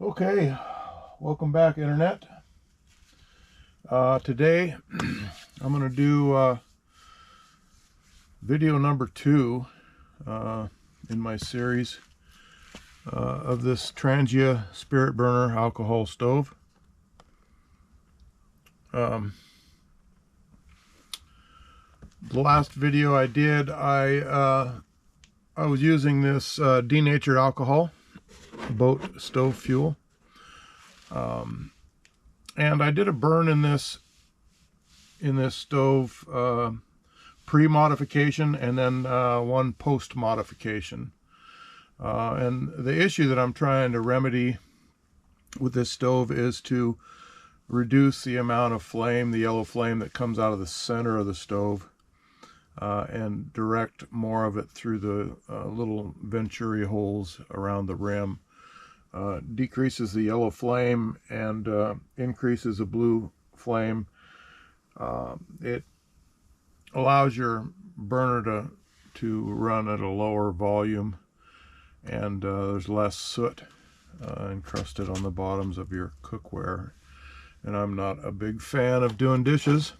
Okay, welcome back, Internet. Today I'm going to do video number 2 in my series of this Trangia spirit burner alcohol stove. The last video I did, I was using this denatured alcohol, boat stove fuel, and I did a burn in this stove pre-modification and then one post-modification. And the issue that I'm trying to remedy with this stove is to reduce the amount of flame, the yellow flame that comes out of the center of the stove, and direct more of it through the little venturi holes around the rim. Decreases the yellow flame and increases the blue flame. It allows your burner to run at a lower volume, and there's less soot encrusted on the bottoms of your cookware. And I'm not a big fan of doing dishes.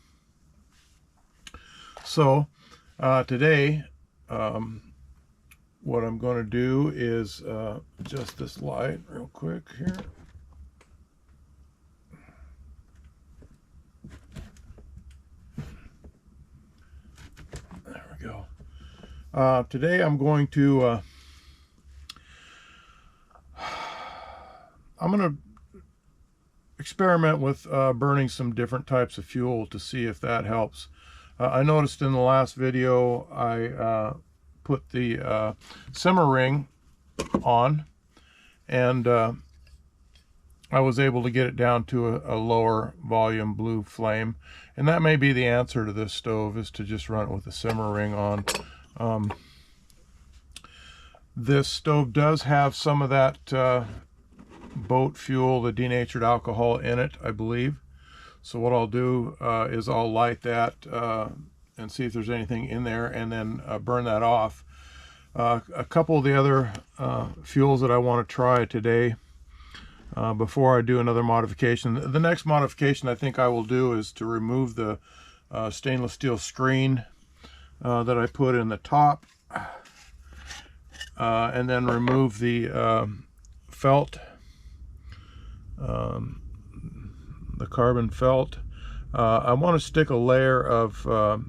So today what I'm going to do is adjust this light real quick here. There we go. Today I'm going to experiment with burning some different types of fuel to see if that helps. I noticed in the last video I put the simmer ring on, and I was able to get it down to a lower volume blue flame, and that may be the answer to this stove, is to just run it with the simmer ring on. This stove does have some of that boat fuel, the denatured alcohol, in it, I believe. So what I'll do is I'll light that and see if there's anything in there, and then burn that off. A couple of the other fuels that I want to try today before I do another modification. The next modification I think I will do is to remove the stainless steel screen that I put in the top, and then remove the felt, the carbon felt. I want to stick a layer of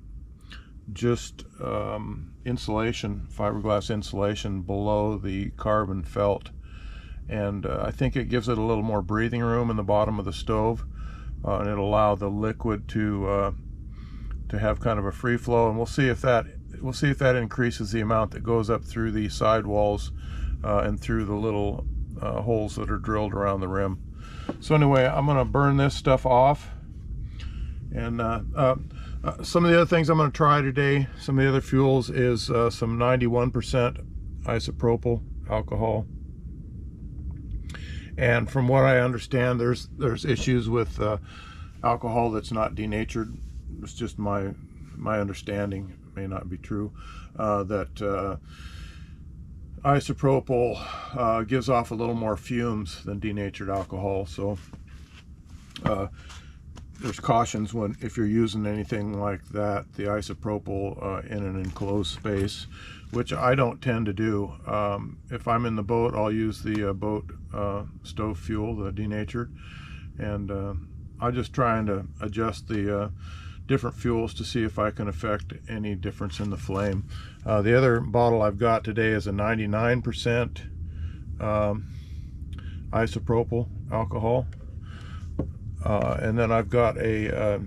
just insulation, fiberglass insulation, below the carbon felt, and I think it gives it a little more breathing room in the bottom of the stove, and it'll allow the liquid to have kind of a free flow, and we'll see if that increases the amount that goes up through the side walls and through the little holes that are drilled around the rim. So anyway, I'm going to burn this stuff off, and some of the other things I'm going to try today, some of the other fuels, is some 91% isopropyl alcohol. And from what I understand, there's issues with alcohol that's not denatured. It's just my understanding, it may not be true, that isopropyl gives off a little more fumes than denatured alcohol. So there's cautions if you're using anything like that, the isopropyl, in an enclosed space, which I don't tend to do. If I'm in the boat, I'll use the boat stove fuel, the denatured, and I'm just trying to adjust the different fuels to see if I can affect any difference in the flame. The other bottle I've got today is a 99% isopropyl alcohol. And then I've got a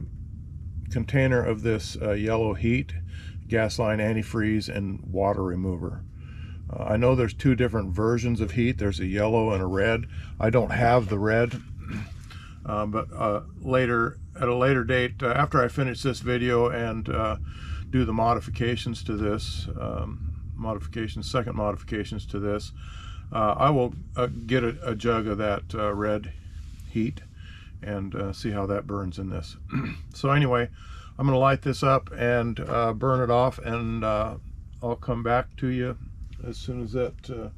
container of this yellow Heet gas line antifreeze and water remover. I know there's two different versions of Heet. There's a yellow and a red. I don't have the red, but at a later date, after I finish this video and do the modifications to this, second modifications to this, I will get a jug of that red Heet and see how that burns in this. So anyway, I'm going to light this up and burn it off, and I'll come back to you as soon as that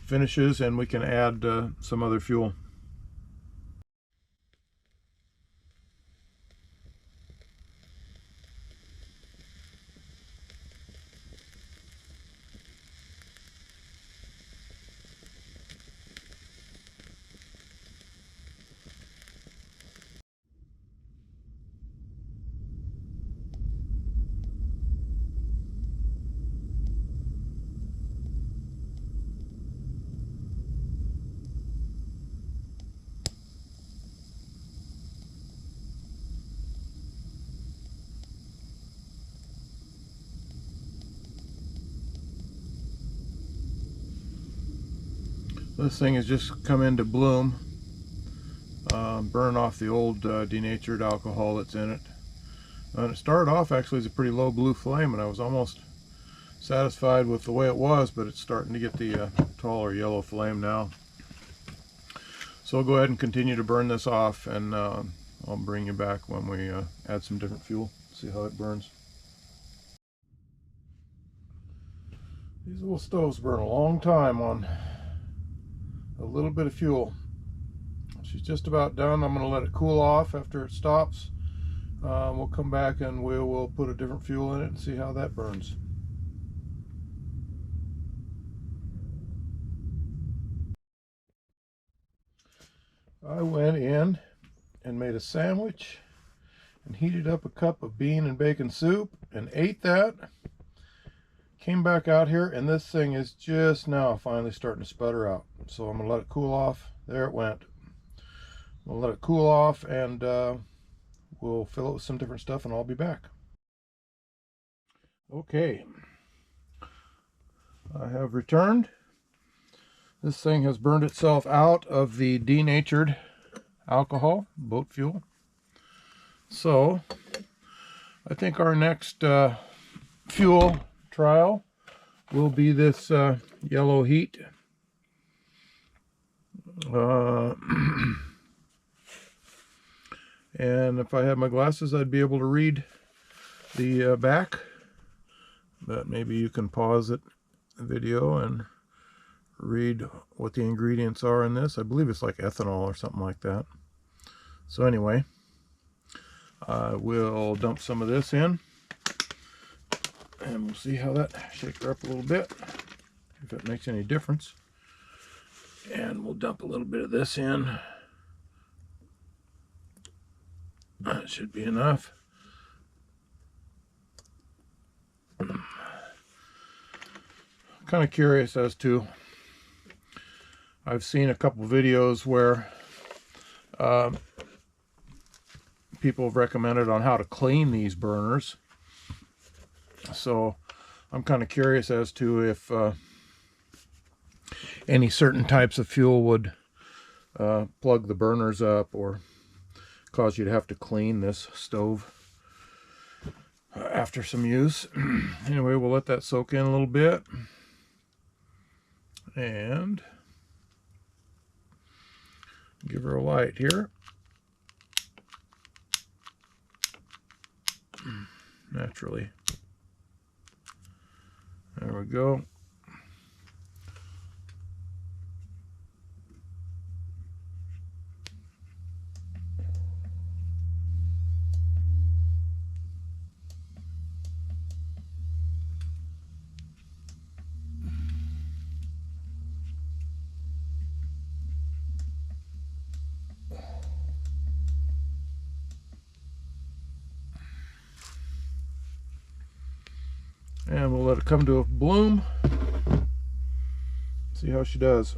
finishes and we can add some other fuel. This thing has just come into bloom, burn off the old denatured alcohol that's in it. And it started off actually as a pretty low blue flame, and I was almost satisfied with the way it was, but it's starting to get the taller yellow flame now. So I'll go ahead and continue to burn this off, and I'll bring you back when we add some different fuel, see how it burns. These little stoves burn a long time on a little bit of fuel. She's just about done. I'm going to let it cool off. After it stops, we'll come back and we'll put a different fuel in it and see how that burns. I went in and made a sandwich and heated up a cup of bean and bacon soup and ate that. Came back out here, and this thing is just now finally starting to sputter out. So I'm going to let it cool off. There it went. We'll let it cool off, and we'll fill it with some different stuff, and I'll be back. Okay, I have returned. This thing has burned itself out of the denatured alcohol, boat fuel. So I think our next fuel trial will be this yellow Heet. And if I had my glasses, I'd be able to read the back, but maybe you can pause the video and read what the ingredients are in this. I believe it's like ethanol or something like that. So anyway, I will dump some of this in, and we'll see how that shakes her up a little bit, if it makes any difference. And we'll dump a little bit of this in. That should be enough. I'm kind of curious as to, I've seen a couple videos where people have recommended on how to clean these burners. So I'm kind of curious as to if any certain types of fuel would plug the burners up or cause you to have to clean this stove after some use. Anyway, we'll let that soak in a little bit, and give her a light here. Naturally. There we go. And we'll let it come to a bloom. See how she does.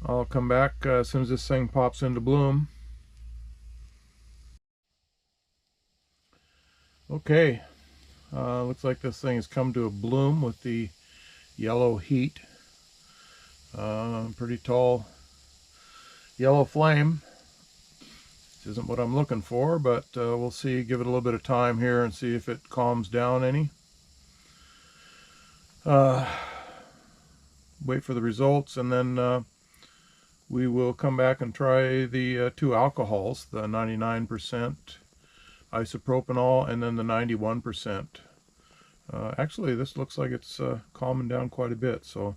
I'll come back as soon as this thing pops into bloom. Okay, looks like this thing has come to a bloom with the yellow Heet. Pretty tall yellow flame. This isn't what I'm looking for, but we'll see. Give it a little bit of time here and see if it calms down any. Wait for the results, and then we will come back and try the two alcohols, the 99% isopropyl and then the 91%. Actually, this looks like it's calming down quite a bit, so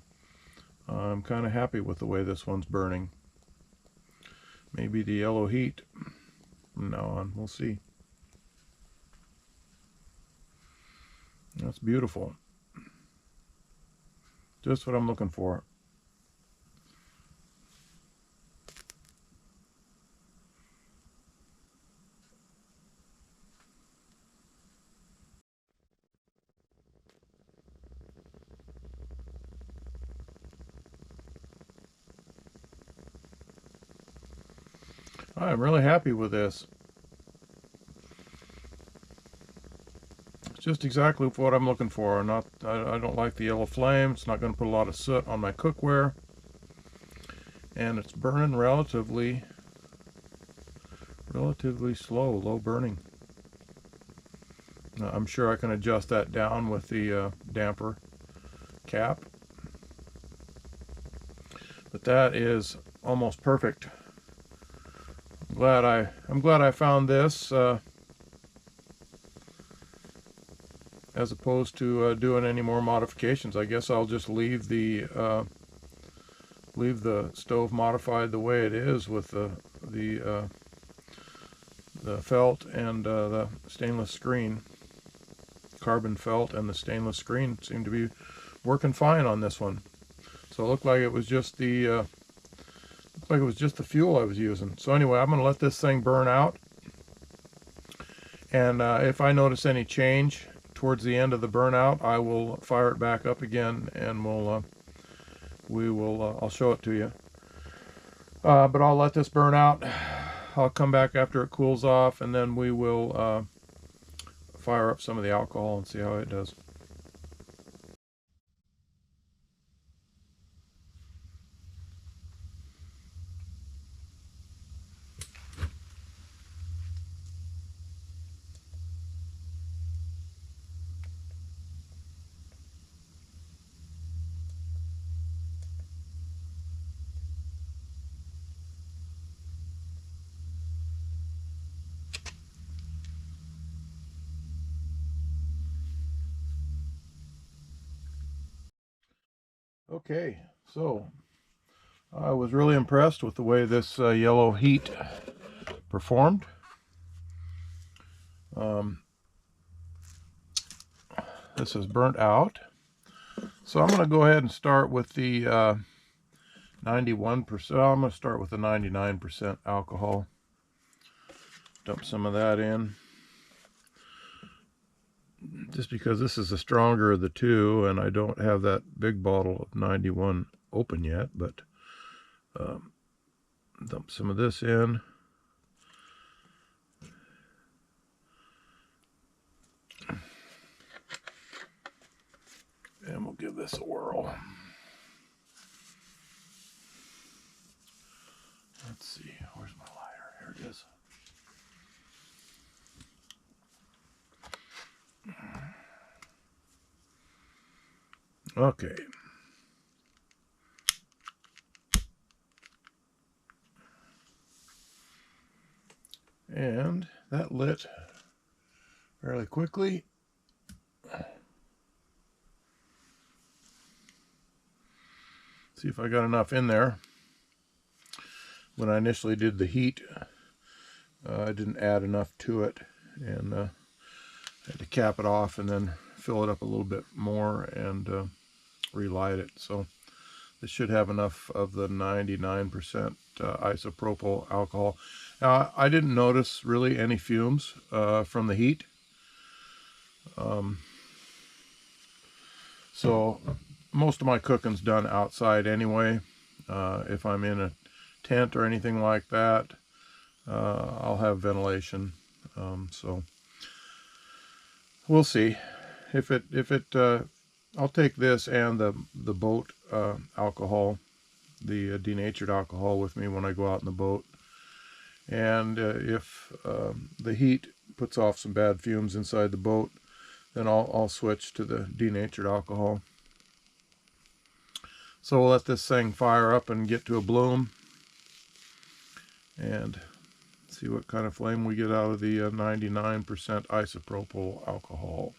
I'm kind of happy with the way this one's burning. Maybe the yellow Heet from now on, we'll see. That's beautiful. Just what I'm looking for. I'm really happy with this. just exactly what I'm looking for. I don't like the yellow flame. It's not going to put a lot of soot on my cookware. And it's burning relatively slow, low burning. I'm sure I can adjust that down with the damper cap. But that is almost perfect. I'm glad I found this as opposed to doing any more modifications. I guess I'll just leave the stove modified the way it is with the felt and the stainless screen. Carbon felt and the stainless screen seem to be working fine on this one. So it looked like it was just the fuel I was using. So anyway, I'm going to let this thing burn out, and if I notice any change towards the end of the burnout, I will fire it back up again, and I'll show it to you. But I'll let this burn out. I'll come back after it cools off, and then we will fire up some of the alcohol and see how it does. Okay, so I was really impressed with the way this yellow Heet performed. This is burnt out. So I'm going to go ahead and start with the 91%. I'm going to start with the 99% alcohol. Dump some of that in. Just because this is the stronger of the two, and I don't have that big bottle of 91 open yet, but dump some of this in. And we'll give this a whirl. Let's see, where's my lighter? Here it is. Okay. And that lit fairly quickly. See if I got enough in there. When I initially did the heat, I didn't add enough to it, and I had to cap it off and then fill it up a little bit more and relight it. So this should have enough of the 99% isopropyl alcohol. Now, I didn't notice really any fumes from the heat. So most of my cooking's done outside anyway. If I'm in a tent or anything like that, I'll have ventilation. So we'll see if it I'll take this and the boat alcohol, the denatured alcohol, with me when I go out in the boat. And if the heat puts off some bad fumes inside the boat, then I'll switch to the denatured alcohol. So we'll let this thing fire up and get to a bloom, and see what kind of flame we get out of the 99% isopropyl alcohol.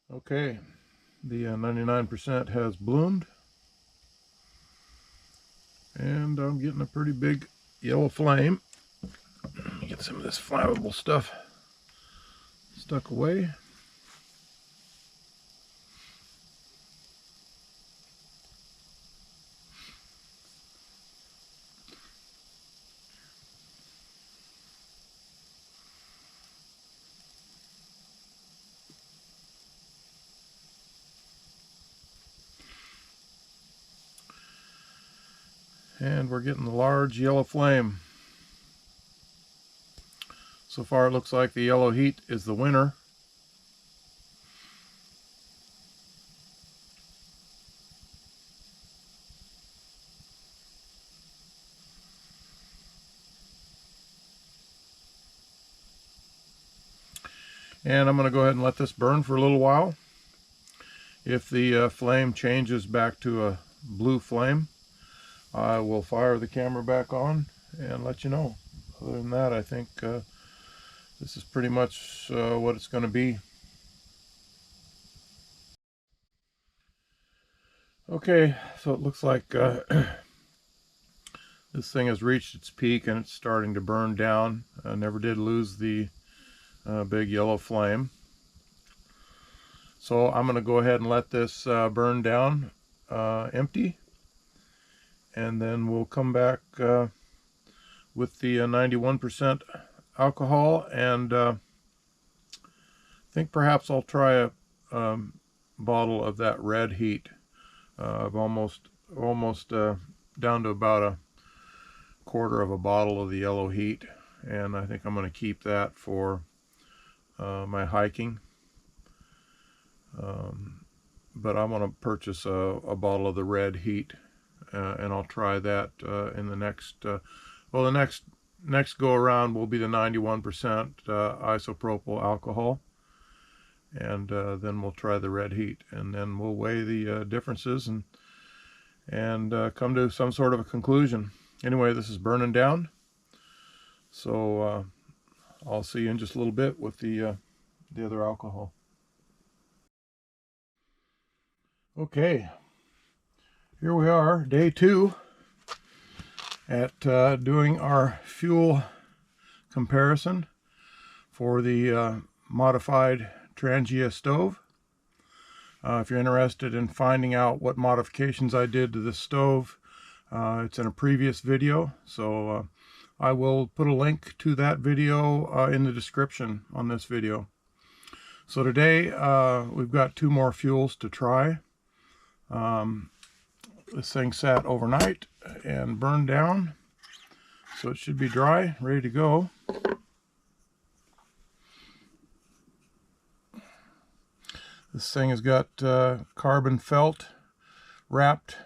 Okay, the 99% has bloomed, and I'm getting a pretty big yellow flame. Let me get some of this flammable stuff stuck away. And we're getting the large yellow flame. So far it looks like the yellow heat is the winner. And I'm going to go ahead and let this burn for a little while. If the flame changes back to a blue flame, I will fire the camera back on and let you know. Other than that, I think this is pretty much what it's going to be. Okay, so it looks like this thing has reached its peak and it's starting to burn down. I never did lose the big yellow flame. So I'm going to go ahead and let this burn down empty, and then we'll come back with the 91% alcohol, and I think perhaps I'll try a bottle of that red Heet. I've almost down to about a quarter of a bottle of the yellow Heet, and I think I'm going to keep that for my hiking. But I want to purchase a bottle of the red Heet, and I'll try that in the next well, the next go around will be the 91% isopropyl alcohol, and then we'll try the red Heet, and then we'll weigh the differences and come to some sort of a conclusion. Anyway, this is burning down, so I'll see you in just a little bit with the other alcohol. Okay, here we are, day 2 at doing our fuel comparison for the modified Trangia stove. If you're interested in finding out what modifications I did to this stove, it's in a previous video, so I will put a link to that video in the description on this video. So today we've got 2 more fuels to try. This thing sat overnight and burned down, so it should be dry, ready to go. This thing has got carbon felt wrapped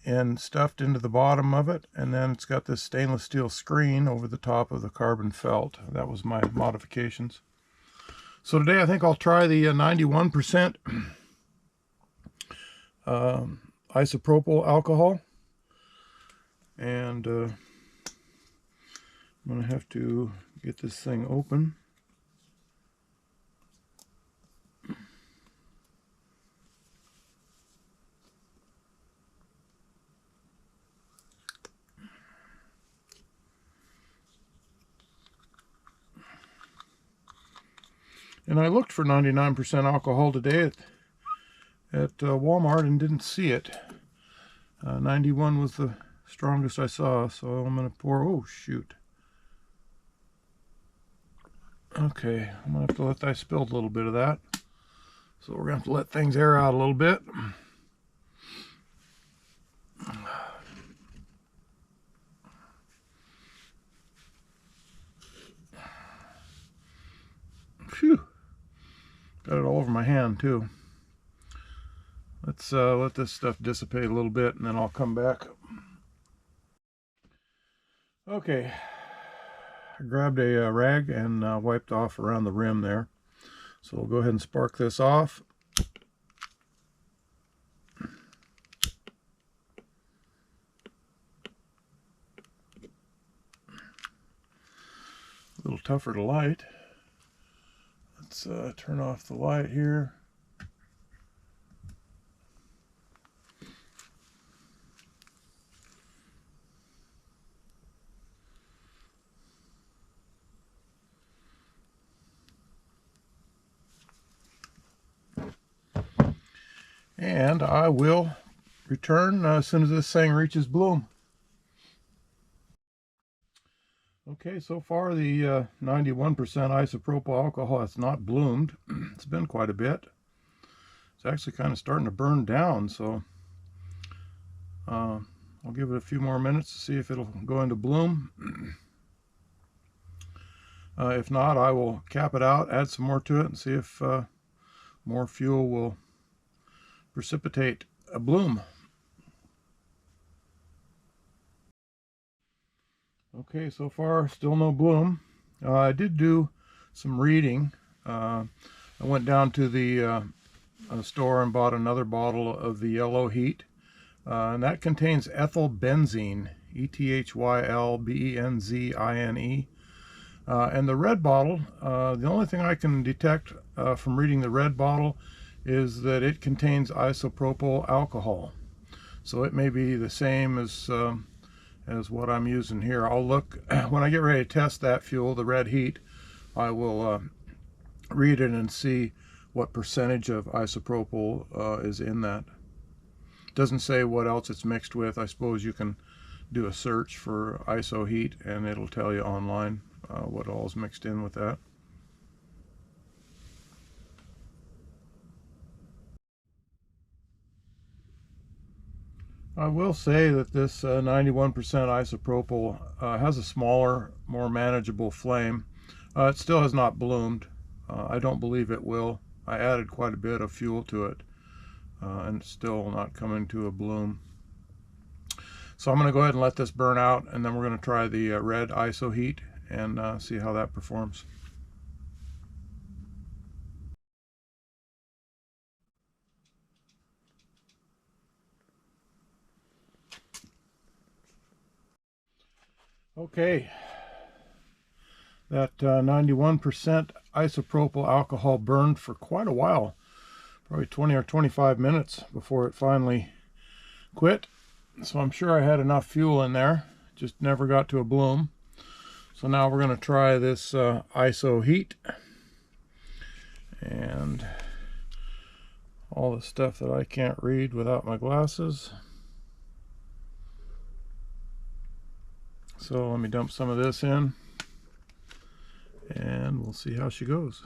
and stuffed into the bottom of it, and then it's got this stainless steel screen over the top of the carbon felt. That was my modifications. So today I think I'll try the 91% isopropyl alcohol, and I'm going to have to get this thing open. And I looked for 99% alcohol today at Walmart and didn't see it. 91 was the strongest I saw, so I'm going to pour, oh shoot. Okay, I'm going to have to let, I spilled a little bit of that. So we're going to have to let things air out a little bit. Phew. Got it all over my hand too. Let's let this stuff dissipate a little bit and then I'll come back. Okay, I grabbed a rag and wiped off around the rim there. So we'll go ahead and spark this off. A little tougher to light. Let's turn off the light here. And I will return as soon as this thing reaches bloom. Okay, so far the 91% isopropyl alcohol has not bloomed. It's been quite a bit. It's actually kind of starting to burn down, so I'll give it a few more minutes to see if it'll go into bloom. If not, I will cap it out, add some more to it, and see if more fuel will precipitate a bloom. Okay, so far still no bloom. I did do some reading. I went down to the store and bought another bottle of the yellow Heet, and that contains ethylbenzene, Ethylbenzine. And the red bottle, the only thing I can detect from reading the red bottle is that it contains isopropyl alcohol. So it may be the same as what I'm using here. I'll look, when I get ready to test that fuel, the red Heet, I will read it and see what percentage of isopropyl is in that. It doesn't say what else it's mixed with. I suppose you can do a search for iso Heet and it'll tell you online what all is mixed in with that. I will say that this 91% isopropyl has a smaller, more manageable flame. It still has not bloomed. I don't believe it will. I added quite a bit of fuel to it, and it's still not coming to a bloom. So I'm going to go ahead and let this burn out, and then we're going to try the red iso Heet and see how that performs. Okay, that 91% isopropyl alcohol burned for quite a while, probably 20 or 25 minutes before it finally quit. So I'm sure I had enough fuel in there, just never got to a bloom. So now we're going to try this iso Heet and all the stuff that I can't read without my glasses. So let me dump some of this in and we'll see how she goes.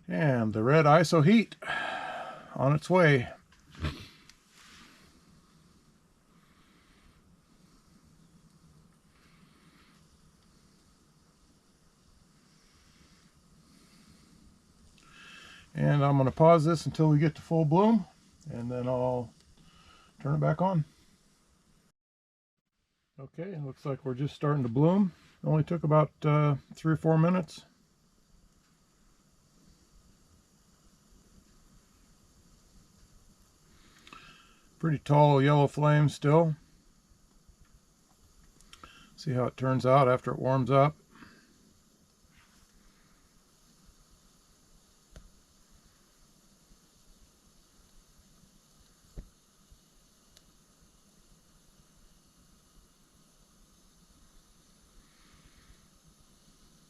And the red iso Heet on its way. And I'm going to pause this until we get to full bloom, and then I'll turn it back on. Okay, looks like we're just starting to bloom. It only took about 3 or 4 minutes. Pretty tall yellow flame still. See how it turns out after it warms up.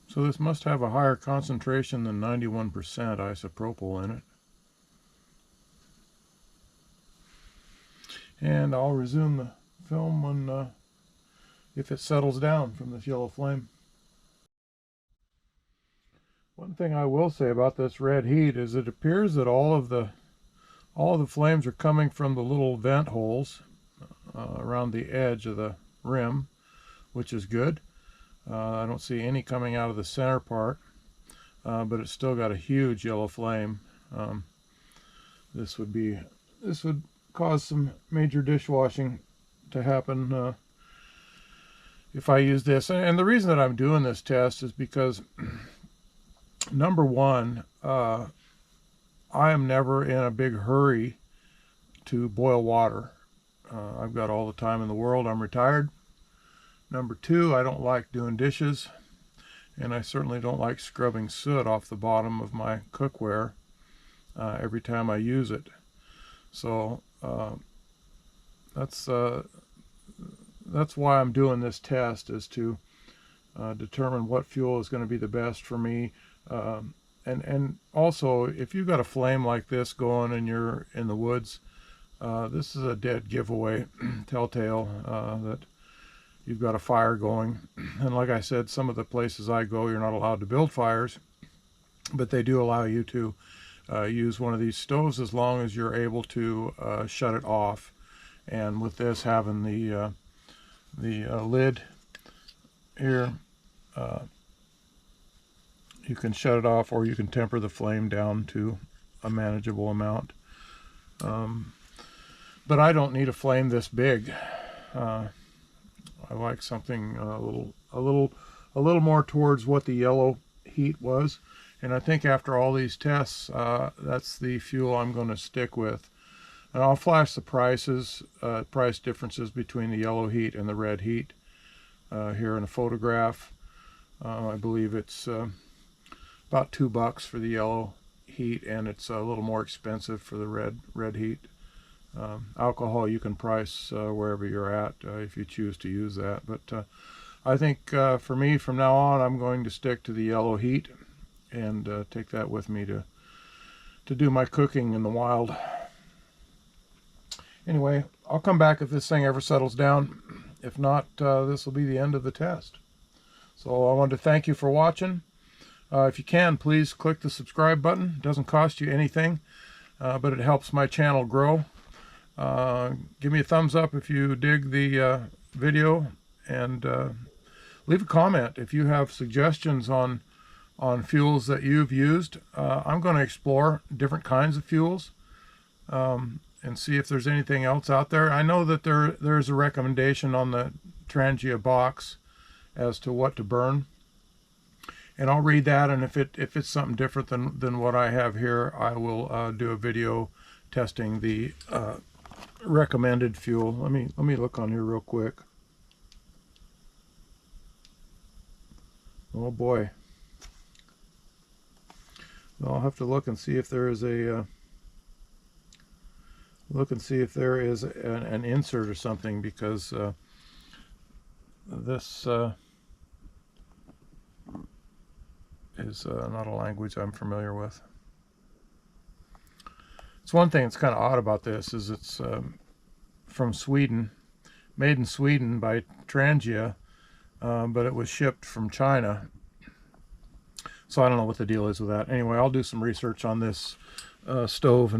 So this must have a higher concentration than 91% isopropyl in it. And I'll resume the film when if it settles down from this yellow flame. One thing I will say about this red Heet is it appears that all of the flames are coming from the little vent holes around the edge of the rim, which is good. I don't see any coming out of the center part, but it's still got a huge yellow flame. This would be this would cause some major dishwashing to happen if I use this. And the reason that I'm doing this test is because, number one, I am never in a big hurry to boil water. I've got all the time in the world. I'm retired. Number two, I don't like doing dishes, and I certainly don't like scrubbing soot off the bottom of my cookware every time I use it. So that's why I'm doing this test, is to determine what fuel is going to be the best for me. And also, if you've got a flame like this going and you're in the woods, this is a dead giveaway, telltale that you've got a fire going. And like I said, some of the places I go, you're not allowed to build fires, but they do allow you to use one of these stoves as long as you're able to shut it off. And with this having the lid here, you can shut it off, or you can temper the flame down to a manageable amount. But I don't need a flame this big. I like something a little more towards what the yellow Heet was, and I think after all these tests, that's the fuel I'm going to stick with. And I'll flash the price differences between the yellow Heet and the red Heet here in a photograph. I believe it's about $2 for the yellow Heet, and it's a little more expensive for the red Heet. Alcohol you can price wherever you're at if you choose to use that, but I think for me, from now on, I'm going to stick to the yellow Heet and take that with me to do my cooking in the wild. Anyway, I'll come back if this thing ever settles down. If not, this will be the end of the test. So I want to thank you for watching. If you can, please click the subscribe button. It doesn't cost you anything, but it helps my channel grow. Give me a thumbs up if you dig the video, and leave a comment if you have suggestions on fuels that you've used. I'm going to explore different kinds of fuels and see if there's anything else out there. I know that there's a recommendation on the Trangia box as to what to burn, and I'll read that, and if it's something different than what I have here, I will do a video testing the recommended fuel. Let me look on here real quick. Oh boy. Well, I'll have to look and see if there is an insert or something, because this is not a language I'm familiar with. It's one thing that's kind of odd about this is it's from Sweden, made in Sweden by Trangia, but it was shipped from China. So I don't know what the deal is with that. Anyway, I'll do some research on this stove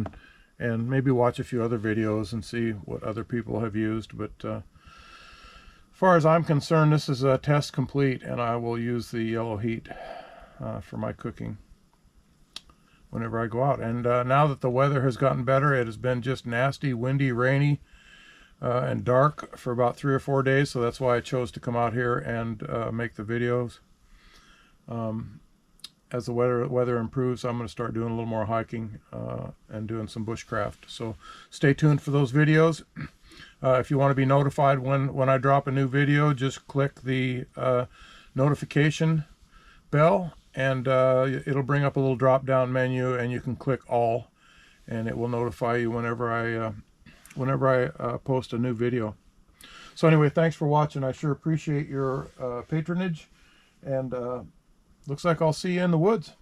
and maybe watch a few other videos and see what other people have used. But as far as I'm concerned, this is a test complete, and I will use the yellow Heet for my cooking whenever I go out. And now that the weather has gotten better, it has been just nasty, windy, rainy, and dark for about 3 or 4 days, so that's why I chose to come out here and make the videos. As the weather improves, I'm going to start doing a little more hiking and doing some bushcraft. So stay tuned for those videos. If you want to be notified when I drop a new video, just click the notification bell, and it'll bring up a little drop down menu, and you can click all, and it will notify you whenever I post a new video. So anyway, thanks for watching. I sure appreciate your patronage, and looks like I'll see you in the woods.